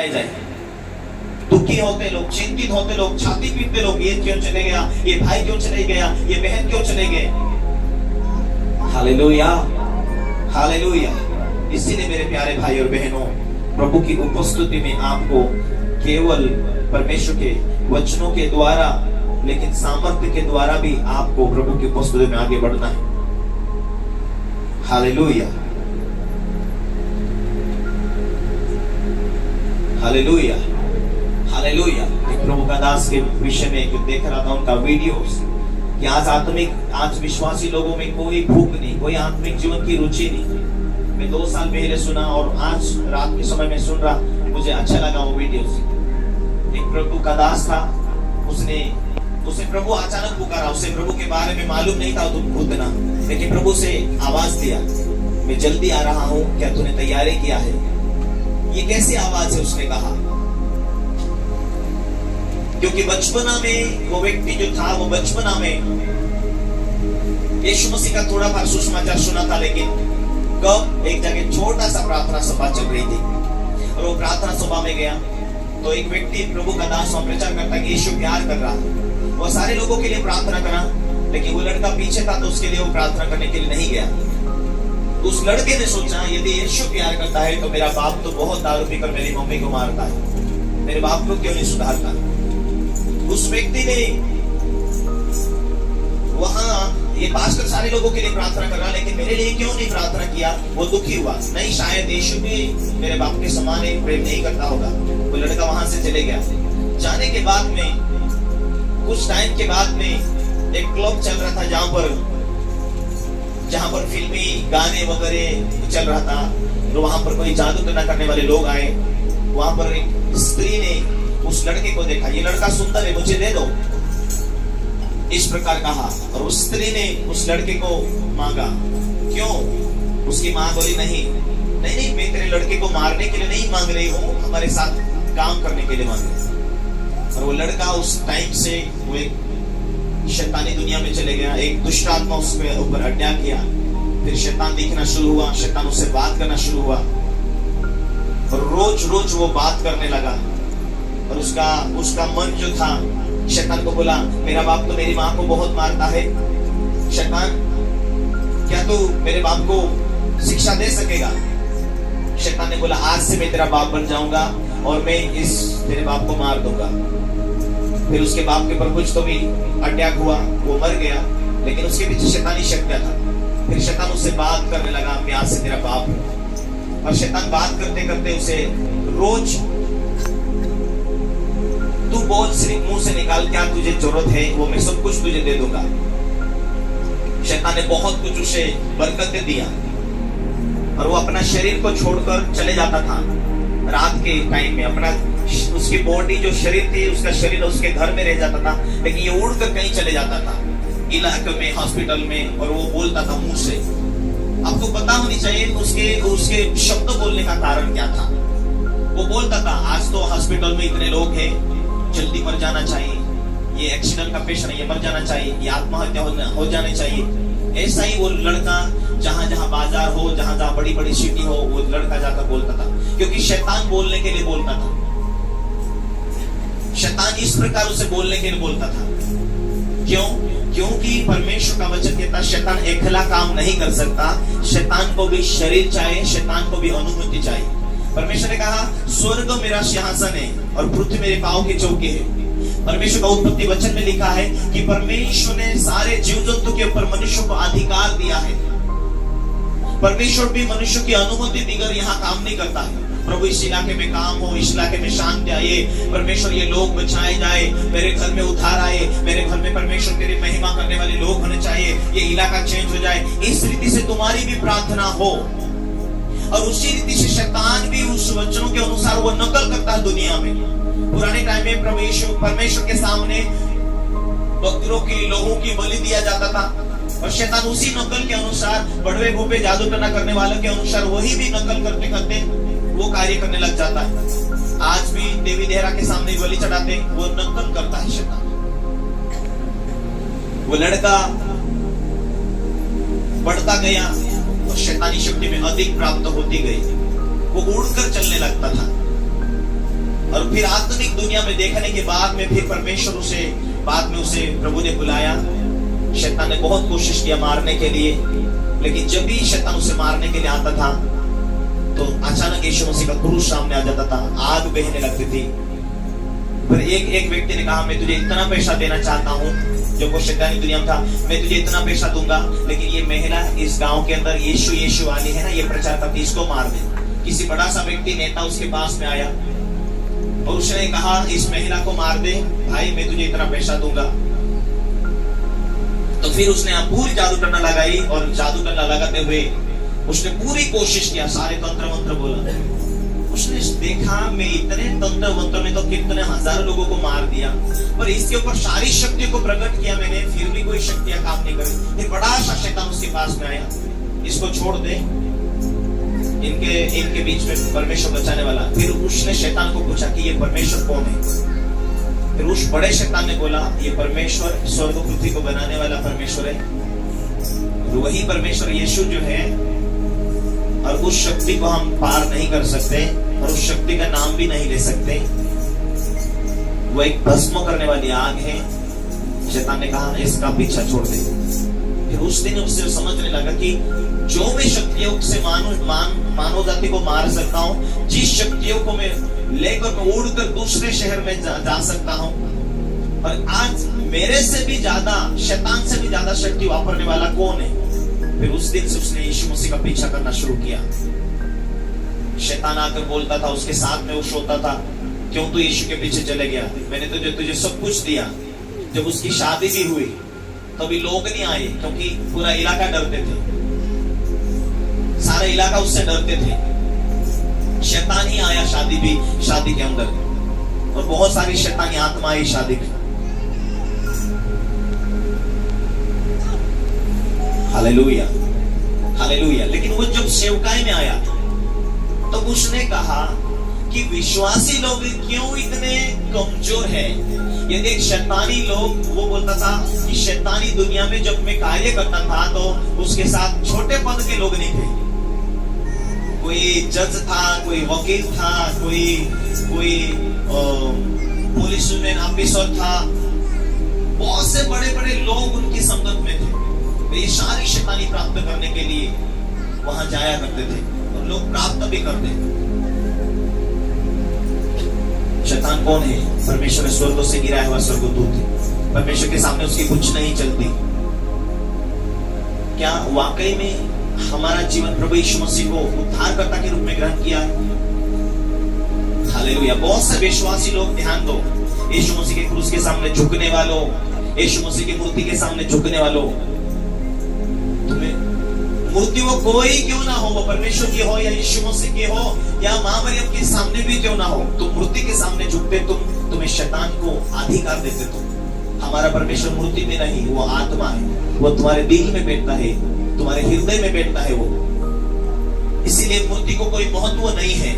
जाए। दुखी होते लोग, चिंतित होते लोग, छाती पीटते लोग, ये क्यों चले गया, ये भाई क्यों चले गया, ये बहन क्यों चले गए। Hallelujah, hallelujah. इसीलिए मेरे प्यारे भाई और बहनों, प्रभु की उपस्थिति में आपको केवल परमेश्वर के वचनों के द्वारा, लेकिन सामर्थ्य के द्वारा भी आपको प्रभु की उपस्थिति में आगे बढ़ना है। Hallelujah, hallelujah, hallelujah. प्रभु का दास के विषय में देख रहा था उनका वीडियोस कि आज विश्वासी लोगों में कोई भूख नहीं, कोई आत्मिक जीवन की रुचि नहीं। मैं 2 साल पहले सुना और आज रात के समय में सुन रहा, मुझे अच्छा लगा वो वीडियोस। एक प्रभु का दास था, उसे प्रभु अचानक पुकारा, उसे प्रभु के बारे में मालूम नहीं था उतना, लेकिन प्रभु से आवाज दिया, मैं जल्दी आ रहा हूँ, क्या तूने तैयारी किया है। ये कैसी आवाज है उसने कहा, क्योंकि बचपना में वो व्यक्ति जो था, वो बचपना में यीशु मसीह का थोड़ा बार सुसमाचार सुना था, लेकिन कब एक जगह छोटा सा प्रार्थना सभा चल रही थी और वो प्रार्थना सभा में गया तो एक व्यक्ति प्रभु का दास वहां प्रचार करता कि यीशु प्यार कर रहा है। वो सारे लोगों के लिए प्रार्थना करा, लेकिन वो लड़का पीछे था तो उसके लिए वो प्रार्थना करने के लिए नहीं गया। उस लड़के ने सोचा, यदि यीशु प्यार करता है तो मेरा बाप तो बहुत दारू पीकर मेरी मम्मी को मारता है, मेरे बाप को क्यों नहीं सुधारता। उस व्यक्ति ने वहां ये पास्टर सारे लोगों के लिए प्रार्थना कर रहा, लेकिन मेरे लिए क्यों नहीं प्रार्थना किया। वो दुखी हुआ, नहीं शायद यीशु भी मेरे बाप के समान एक प्रेम नहीं करता होगा। वो लड़का वहां से चले गया। जाने के बाद में कुछ टाइम के बाद में एक क्लब चल रहा था जहां पर फिल्मी गाने वगैरह चल रहा था, तो वहां पर कोई जादू टोना करने वाले लोग आए। वहां पर एक स्त्री ने उस लड़के को देखा, ये लड़का सुंदर है, मुझे दे दो, इस प्रकार कहा। और उस स्त्री ने उस लड़के को मांगा, क्यों। उसकी मां बोली, नहीं नहीं नहीं, मैं तेरे लड़के को मारने के लिए नहीं मांग रही हूँ, हमारे साथ काम करने के लिए मांग रही हूँ। और वो लड़का उस टाइम से वो एक शैतानी दुनिया में चले गया। एक दुष्ट आत्मा उसके ऊपर अटैक किया, फिर शैतान दिखना शुरू हुआ, शैतान उससे बात करना शुरू हुआ और रोज रोज वो बात करने लगा। और उसका मन जो था, शैतान को बोला, मेरा बाप तो मेरी माँ को बहुत मारता है, शैतान क्या तू मेरे बाप को शिक्षा दे सकेगा। शैतान ने बोला, आज से मैं तेरा बाप बन जाऊंगा और मैं इस तेरे बाप को मार दूंगा। फिर उसके बाप के ऊपर कुछ तो भी अटैक हुआ, वो मर गया, लेकिन उसके पीछे शैतानी शक्ति था। फिर शैतान उससे बात करने लगा, मैं आज से तेरा बाप हूं। और शैतान बात करते करते उसे रोज, तू बोल, सिर्फ मुंह से निकाल, क्या तुझे जरूरत है, वो मैं सब कुछ तुझे दे दूंगा। शैतान ने बहुत कुछ उसे बरकतें दिया और वो अपना शरीर को छोड़कर चले जाता था रात के टाइम में। अपना उसकी बॉडी जो शरीर थी, उसका शरीर उसके घर में रह जाता था, लेकिन ये उड़कर कहीं चले जाता था, इलाके में, हॉस्पिटल में, और वो बोलता था मुंह से। आपको पता होनी चाहिए उसके शब्द बोलने का कारण क्या था। वो बोलता था, आज तो हॉस्पिटल में इतने लोग हैं, जल्दी मर जाना चाहिए, ये एक्सीडेंट का पेशेंट है, ये मर जाना चाहिए, ये आत्महत्या हो जानी चाहिए। ऐसा ही वो लड़का जहां जहां बाजार हो, जहां जहां बड़ी बड़ी सिटी हो, वो लड़का जाकर बोलता था, क्योंकि शैतान बोलने के लिए बोलता था। शैतान इस प्रकार उसे बोलने के लिए बोलता था। क्यों? क्योंकि परमेश्वर का वचन कहता है, शैतान अकेला काम नहीं कर सकता, शैतान को भी शरीर चाहिए, शैतान को भी अनुमति चाहिए। परमेश्वर ने कहा, स्वर्ग मेरा सिंहासन है और पृथ्वी मेरे पांव की चौकी है। परमेश्वर का उत्पत्ति वचन में लिखा है कि परमेश्वर ने सारे जीव जंतु के ऊपर मनुष्य को अधिकार दिया है। परमेश्वर भी मनुष्य की अनुमति बगैर यहाँ काम नहीं करता है। प्रभु इस इलाके में काम हो, इस इलाके में शांति आए, परमेश्वर ये लोग बचाए जाए, मेरे घर में उद्धार आए, मेरे घर में परमेश्वर तेरी महिमा करने वाले लोग होने चाहिए, ये इलाका चेंज हो जाए। इस रीति से तुम्हारी भी प्रार्थना हो और उसी रीति से शैतान भी उस वचनों के अनुसार वो नकल करता है दुनिया में। पुराने टाइम में परमेश्वर के सामने बकरों की, लोगों की बलि दिया जाता था और शैतान उसी नकल के अनुसार, बड़वे भूपे जादू टोना करने वालों के अनुसार वही भी नकल करते करते वो कार्य करने लग जाता है। आज भी देवी देहरा के सामने बलि चढ़ाते, वो नकल करता है शैतान। वो लड़का बढ़ता गया और शैतानी शक्ति में अधिक प्राप्त होती गई, वो उड़कर चलने लगता था। फिर आत्मिक दुनिया में देखने के बाद में फिर परमेश्वर उसे बाद में उसे प्रभु ने बुलाया। शैतान ने बहुत कोशिश किया मारने के लिए, लेकिन जब भी शैतान उसे मारने के लिए आता था तो अचानक यीशु मसीह का क्रूस सामने आ जाता था, आग बहने लगती थी। फिर एक व्यक्ति ने कहा, मैं तुझे इतना पैसा देना चाहता हूँ, जब वो शैतानी दुनिया में था, मैं तुझे इतना पैसा दूंगा, लेकिन ये महिला इस गांव के अंदर यीशु यीशु वाली है ना, ये प्रचार करती, इसको मार दे। किसी बड़ा सा व्यक्ति नेता उसके पास में आया और उसने कहा, इस महिला को मार दे भाई, मैं तुझे इतना पैसा दूंगा। तो फिर उसने पूरी जादू टना लगाई और जादू टना लगाते हुए उसने पूरी कोशिश किया, सारे तंत्र मंत्र बोला। उसने देखा, मैं इतने तंत्र मंत्र में तो कितने हजारों लोगों को मार दिया, पर इसके ऊपर सारी शक्तियों को प्रकट किया मैंने, फिर भी कोई शक्तियां काम नहीं करी। एक बड़ा सा शैतान उसके पास में आया, इसको छोड़ दे, इनके बीच में परमेश्वर बचाने वाला। फिर उसने शैतान को पूछा कि ये परमेश्वर कौन है। फिर उस बड़े शैतान ने बोला, ये परमेश्वर स्वर्ग पृथ्वी को बनाने वाला परमेश्वर है, वही परमेश्वर यीशु जो है, और उस शक्ति को हम पार नहीं कर सकते और उस शक्ति का नाम भी नहीं ले सकते। वो एक भस्म करने वाली आग है। शैतान ने कहा, इसका पीछा छोड़ दे। फिर उस दिन उससे समझने लगा कि जो मैं शक्तियों से मानव जाति को मार सकता हूँ, जिस शक्तियों को मैं लेकर मैं उड़कर दूसरे शहर में जा सकता हूँ, और आज मेरे से भी ज्यादा, शैतान से भी ज्यादा शक्ति वापरने वाला कौन है। फिर उस दिन से उसने यीशु मसीह का पीछा करना शुरू किया। शैतान आकर बोलता था, उसके साथ में वो सोता था, क्यों तू यीशु के पीछे चले गया, मैंने तुझे सब कुछ दिया। जब उसकी शादी भी हुई तभी लोग नहीं आए, क्योंकि पूरा इलाका डरते थे, सारा इलाका उससे डरते थे। शैतान ही आया शादी के अंदर, और बहुत सारी शैतानी आत्मा आई शादी में। Hallelujah, hallelujah. लेकिन वो जब सेवकाई में आया तब उसने कहा कि विश्वासी लोग क्यों इतने कमजोर है। यदि एक शैतानी लोग, वो बोलता था कि शैतानी दुनिया में जब मैं कार्य करता था तो उसके साथ छोटे पद के लोग नहीं थे, कोई जज था, कोई वकील था, कोई पुलिस में ऑफिसर था, बहुत से बड़े बड़े लोग उनकी संगत में थे। तो ये सारी शैतानी प्राप्त करने के लिए वहां जाया करते थे और लोग प्राप्त भी करते। शैतान कौन है? परमेश्वर ने स्वर्ग से गिराया हुआ स्वर्गदूत है। परमेश्वर के सामने उसकी कुछ नहीं चलती। क्या वाकई में हमारा जीवन प्रभु यीशु मसीह को उद्धारकर्ता के रूप में ग्रहण किया है? हालेलुया। बहुत से विश्वासी लोग, ध्यान दो, यीशु मसीह के क्रूस के सामने झुकने वालों, यीशु मसीह की मूर्ति के सामने झुकने वालों, तुम्हें मूर्ति वो कोई क्यों ना हो, वो परमेश्वर की हो या यीशु मसीह की हो या मां मरियम के सामने भी क्यों ना हो, तुम मूर्ति के सामने झुकते, तुम्हें शैतान को अधिकार देते। तुम, हमारा परमेश्वर मूर्ति में नहीं, वो आत्मा है, वो तुम्हारे दिल में बैठता है, तुम्हारे हृदय में बैठता है वो। इसीलिए मूर्ति को कोई महत्व नहीं है।